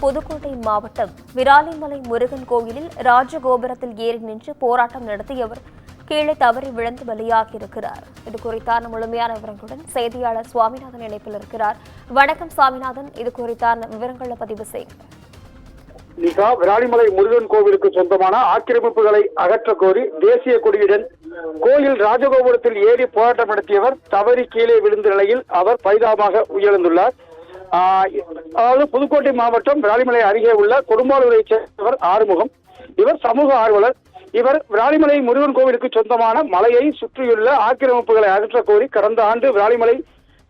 புதுக்கோட்டை மாவட்டம் விராலிமலை முருகன் கோயிலில் ராஜகோபுரத்தில் ஏறி நின்று போராட்டம் நடத்தியவர் கீழே தவறி விழுந்து பலியாகியிருக்கிறார். இது குறித்தான முழுமையான விவரங்களுடன் செய்தியாளர் சுவாமிநாதன் இணைப்பில் இருக்கிறார். வணக்கம் சுவாமிநாதன், இது குறித்தான விவரங்களை பதிவு செய்யுங்க. விராலிமலை முருகன் கோவிலுக்கு சொந்தமான ஆக்கிரமிப்புகளை அகற்ற கோரி தேசிய கொடியுடன் கோயில் ராஜகோபுரத்தில் ஏறி போராட்டம் நடத்தியவர் தவறி கீழே விழுந்த நிலையில் அவர் பரிதாபமாக உயிரிழந்துள்ளார். அதாவது புதுக்கோட்டை மாவட்டம் விராலிமலை அருகே உள்ள கொடும்பாலூரை சேர்ந்தவர் ஆறுமுகம். இவர் சமூக ஆர்வலர். இவர் விராலிமலை முருகன் கோவிலுக்கு சொந்தமான மலையை சுற்றியுள்ள ஆக்கிரமிப்புகளை அகற்ற கோரி கடந்த ஆண்டு விராலிமலை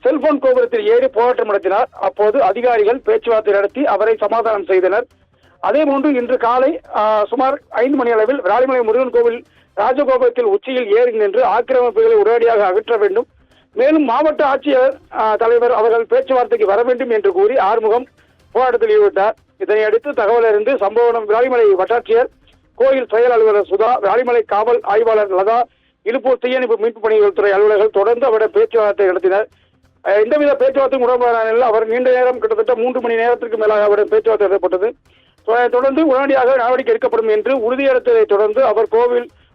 செல்போன் கோபுரத்தில் ஏறி போராட்டம் நடத்தினார். அப்போது அதிகாரிகள் பேச்சுவார்த்தை நடத்தி அவரை சமாதானம் செய்தனர். அதேபோன்று இன்று காலை சுமார் 5 மணி அளவில் விராலிமலை முருகன் கோவில் ராஜகோபுரத்தில் உச்சியில் ஏறி நின்று ஆக்கிரமிப்புகளை உடனடியாக அகற்ற வேண்டும், மேலும் மாவட்ட ஆட்சியர் தலைவர் அவர்கள் பேச்சுவார்த்தைக்கு வர வேண்டும் என்று கூறி ஆறுமுகம் போராட்டத்தில் ஈடுபட்டார். இதனையடுத்து தகவல் அறிந்து சம்பவம் விராலிமலை வட்டாட்சியர், கோயில் செயல் அலுவலர் சுதா, விராலிமலை காவல் ஆய்வாளர் லதா, இலுப்பூர் தீயணைப்பு மீட்பு பணிகள் துறை அலுவலர்கள் தொடர்ந்து அவரிடம் பேச்சுவார்த்தை நடத்தினர். எந்தவித பேச்சுவார்த்தையும் உடன்பாடான நிலையில் அவர் நீண்ட நேரம் கிட்டத்தட்ட 3 மணி நேரத்திற்கு மேலாக அவரிடம் பேச்சுவார்த்தை நடத்தப்பட்டது. தொடர்ந்து உடனடியாக நடவடிக்கை எடுக்கப்படும் என்று உறுதியளித்ததை தொடர்ந்து அவர்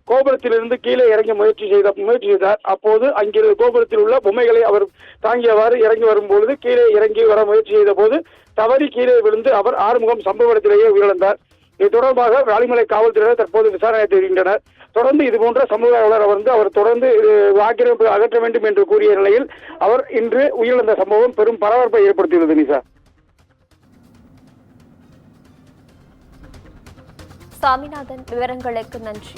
கோபுரத்திலிருந்து கீழே இறங்கி முயற்சி செய்தார். அப்போது அங்கிருந்து கோபுரத்தில் உள்ள பொம்மைகளை அவர் தாங்கியவாறு இறங்கி வரும்பொழுது கீழே இறங்கி வர முயற்சி செய்த போது தவறி கீழே விழுந்து அவர் ஆறுமுகம் சம்பவ இடத்திலேயே உயிரிழந்தார். இது தொடர்பாக விராலிமலை காவல்துறையினர் தற்போது விசாரணை வருகின்றனர். தொடர்ந்து இதுபோன்ற சமூக ஆர்வலர் அவர் தொடர்ந்து ஆக்கிரமிப்பு அகற்ற வேண்டும் என்று கூறிய நிலையில் அவர் இன்று உயிரிழந்த சம்பவம் பெரும் பரபரப்பை ஏற்படுத்தியுள்ளது. நிசா, சாமிநாதன், விவரங்களுக்கு நன்றி.